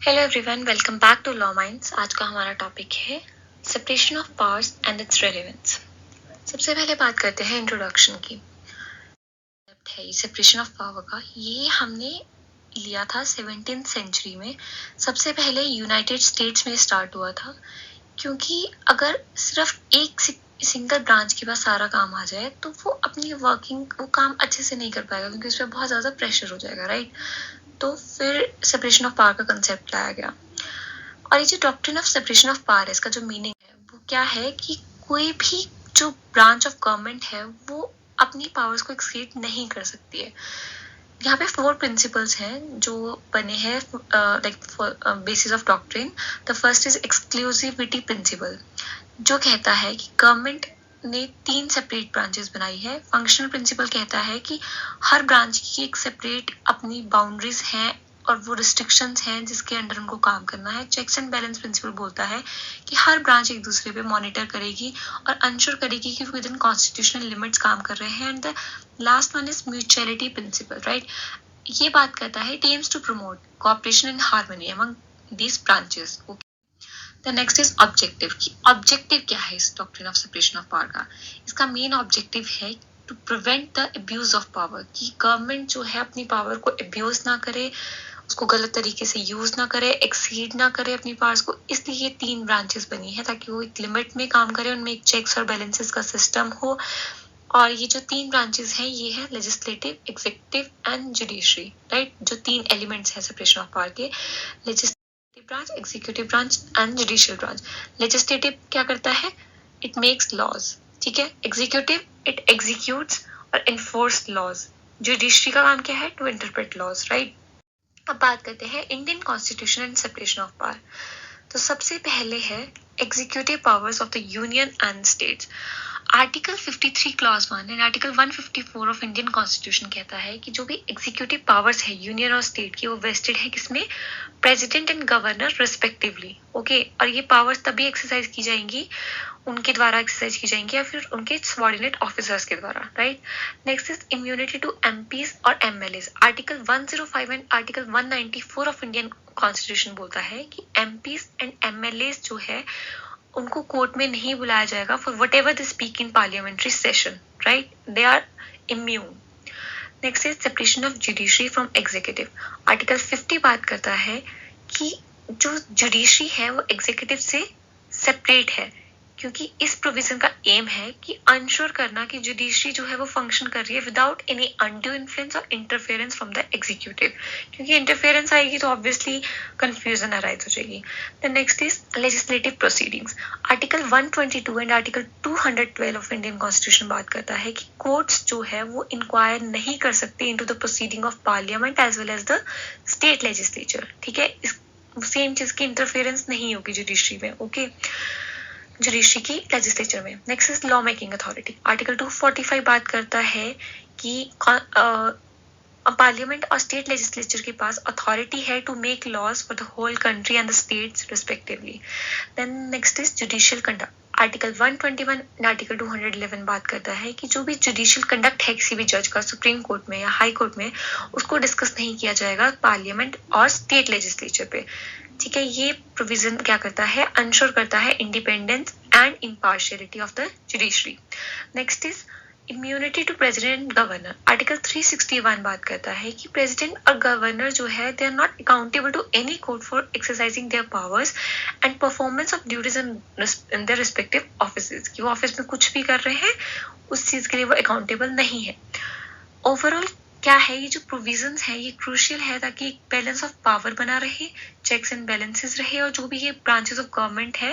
Hello everyone, welcome back to law minds. आज का हमारा टॉपिक है separation of powers and its relevance. सबसे पहले बात करते हैं इंट्रोडक्शन की। है सेपरेशन ऑफ पावर का, ये हमने लिया था 17th सेंचुरी में। सबसे पहले यूनाइटेड स्टेट्स में स्टार्ट हुआ था, क्योंकि अगर सिर्फ एक सिंगल ब्रांच के पास सारा काम आ जाए तो वो अपनी वो काम अच्छे से नहीं कर पाएगा, क्योंकि उस पर बहुत ज़्यादा प्रेशर हो जाएगा, राइट। तो फिर सेपरेशन ऑफ पावर का कंसेप्ट लाया गया। और ये जो doctrine of separation of power है, इसका जो मीनिंग है वो क्या है कि कोई भी जो ब्रांच ऑफ गवर्नमेंट है वो अपनी पावर्स को एक्सीड नहीं कर सकती है। यहाँ पे 4 प्रिंसिपल्स हैं जो बने हैं like basis of doctrine. The first is exclusivity principle, जो कहता है कि गवर्नमेंट ने 3 सेपरेट ब्रांचेस बनाई है। फंक्शनल प्रिंसिपल कहता है कि हर ब्रांच की एक सेपरेट अपनी बाउंड्रीज हैं और वो रिस्ट्रिक्शंस हैं जिसके अंडर उनको काम करना है। चेक्स एंड बैलेंस प्रिंसिपल बोलता है कि हर ब्रांच एक दूसरे पे मॉनिटर करेगी और अंश्योर करेगी कि विद इन कॉन्स्टिट्यूशनल लिमिट्स काम कर रहे हैं। And the last one is mutuality principle, right. ये बात करता है it aims to promote cooperation and harmony among these branches. The next is objective. कि ऑब्जेक्टिव क्या है इस doctrine of separation of power का? इसका मेन ऑब्जेक्टिव है to prevent the abuse of power, कि गवर्नमेंट जो है अपनी पावर को अब्यूज ना करे, उसको गलत तरीके से यूज ना करे, एक्सीड ना करे अपनी पावर्स को। इसलिए ये 3 ब्रांचेस बनी है ताकि वो एक लिमिट में काम करे, उनमें एक चेक्स और बैलेंसेस का सिस्टम हो। और ये जो 3 ब्रांचेस हैं ये है legislative, executive and judiciary, right. जो 3 एलिमेंट्स हैं सेपरेशन ऑफ पावर के, legislative branch, executive branch and judicial branch. Legislative क्या करता है? इट मेक्स लॉज, ठीक है। एग्जीक्यूटिव इट एग्जीक्यूट्स और इन्फोर्स लॉज। जुडिशरी का काम क्या है? To interpret laws, right. अब बात करते हैं Indian constitution and separation of power. तो सबसे पहले है executive powers of the union and states. Article 53 clause 1 and article 154 of Indian constitution कहता है कि जो भी एग्जीक्यूटिव पावर्स है यूनियन और स्टेट की, वो वेस्टेड है किसमें? President and governor respectively, okay. और ये पावर्स तभी एक्सरसाइज की जाएंगी, उनके द्वारा एक्सरसाइज की जाएंगी या फिर उनके सबऑर्डिनेट ऑफिसर्स के द्वारा, right. Next is immunity to MPs और MLAs. Article 105 and article 194 of Indian constitution बोलता है कि एमपीज एंड एमएलएज जो है उनको कोर्ट में नहीं बुलाया जाएगा for whatever they speak in parliamentary session, right. They are immune. Next is separation of judiciary from executive. Article 50 बात करता है कि जो जुडिशरी है वो एग्जीक्यूटिव से सेपरेट है, क्योंकि इस प्रोविजन का एम है कि अंश्योर करना कि जुडिशरी जो है वो फंक्शन कर रही है विदाउट एनी अनड्यू इन्फ्लुएंस और इंटरफेरेंस फ्रॉम द एग्जीक्यूटिव, क्योंकि इंटरफेरेंस आएगी तो ऑब्वियसली कंफ्यूजन अराइज हो जाएगी। The next is legislative proceedings. Article 122 and article 212 of Indian constitution बात करता है कि कोर्ट्स जो है वो इंक्वायर नहीं कर सकते into the proceeding of parliament as well as the state legislature, ठीक है। इस सेम चीज की इंटरफेरेंस नहीं होगी जुडिशरी में, ओके, जुडिशरी की लेजिस्लेचर में। Next is law making authority. Article 245 बात करता है कि पार्लियामेंट और स्टेट लेजिस्लेचर के पास अथॉरिटी है to make laws for the whole country and the states respectively. Then next is judicial conduct. Article 121 and article 211 बात करता है कि जो भी जुडिशियल कंडक्ट है किसी भी जज का सुप्रीम कोर्ट में या हाई कोर्ट में, उसको डिस्कस नहीं किया जाएगा पार्लियामेंट और स्टेट लेजिस्लेचर पे, ठीक है। ये प्रोविजन क्या करता है? अंश्योर करता है independence and impartiality of the judiciary. Next is immunity to president and governor. Article 361 बात करता है कि प्रेसिडेंट और गवर्नर जो है they are not accountable to any court for exercising their powers and performance of duties in their respective offices, कि वो office में कुछ भी कर रहे हैं उस चीज के लिए वो अकाउंटेबल नहीं है। ओवरऑल क्या है, ये जो प्रोविजंस है ये क्रूशियल है ताकि एक बैलेंस ऑफ पावर बना रहे, चेक्स एंड बैलेंसेस रहे, और जो भी ये ब्रांचेस ऑफ गवर्नमेंट है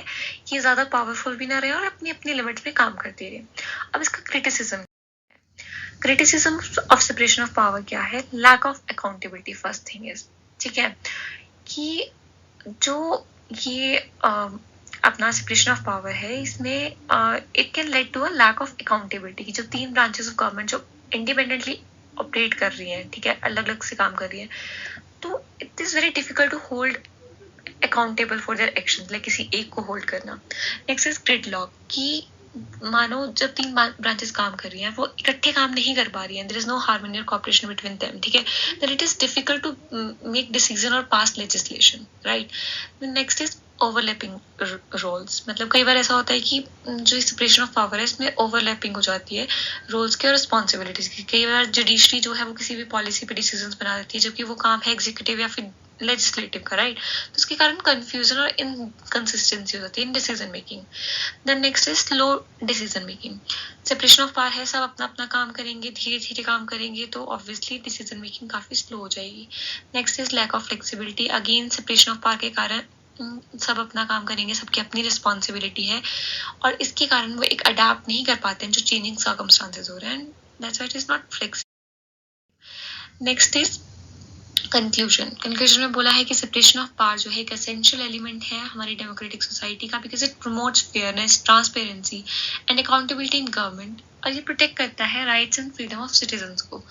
ये ज्यादा पावरफुल भी ना रहे और अपनी अपनी लिमिट्स में काम करते रहे। अब इसका criticism of separation of power क्या है? Lack of accountability first thing is, ठीक है, कि जो ये अपना सेपरेशन ऑफ पावर है इसमें it can lead to a lack of accountability, की जो 3 ब्रांचेस ऑफ गवर्नमेंट जो इंडिपेंडेंटली ऑपरेट कर रही हैं, ठीक है, अलग अलग से काम कर रही है, तो it is very difficult to hold accountable for their actions, like किसी एक को होल्ड करना। नेक्स्ट इज ग्रिड लॉक, कि मानो जब 3 ब्रांचेस काम कर रही हैं, वो इकट्ठे काम नहीं कर पा रही हैं, देयर इज नो हार्मनी और कोऑपरेशन बिटवीन देम, ठीक है, then it is difficult to make decision और pass legislation, right. Next is overlapping roles, मतलब कई बार ऐसा होता है कि जो सेपरेशन ऑफ पावर है इसमें ओवरलैपिंग हो जाती है रोल्स की और रिस्पॉन्सिबिलिटीज की। कई बार जुडिशरी जो है वो किसी भी पॉलिसी पे डिसीजन बना देती है, जबकि वो काम है एग्जीक्यूटिव या फिर लेजिस्लेटिव का, राइट। तो उसके कारण कंफ्यूजन और इनकंसिस्टेंसी हो जाती है in decision making. Then next is slow decision making, separation of power है, सब अपना अपना काम करेंगे, धीरे धीरे काम करेंगे, तो ऑब्वियसली डिसीजन मेकिंग काफी स्लो हो जाएगी। Next is lack of flexibility, again separation of power के कारण सब अपना काम करेंगे, सबकी अपनी रिस्पॉन्सिबिलिटी है, और इसके कारण वो एक अडाप्ट नहीं कर पाते हैं जो चेंजिंग सर्कमस्टांसेस हो रहे हैं, that's why it is not flexible. Next is conclusion में बोला है कि सेपरेशन ऑफ पावर जो है एक एसेंशियल एलिमेंट है हमारी डेमोक्रेटिक सोसाइटी का, because it promotes fairness, transparency and accountability in government, और ये प्रोटेक्ट करता है rights and freedom of citizens को।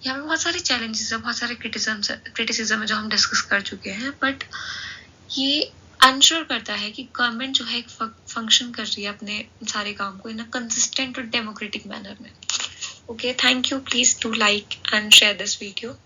यहाँ पे बहुत सारे चैलेंजेस है, बहुत सारे क्रिटिसिज्म है जो हम डिस्कस कर चुके हैं, बट ये अनश्योर करता है कि गवर्नमेंट जो है एक फंक्शन कर रही है अपने सारे काम को इन अ कंसिस्टेंट और डेमोक्रेटिक मैनर में। Okay, thank you. Please do like and share this video.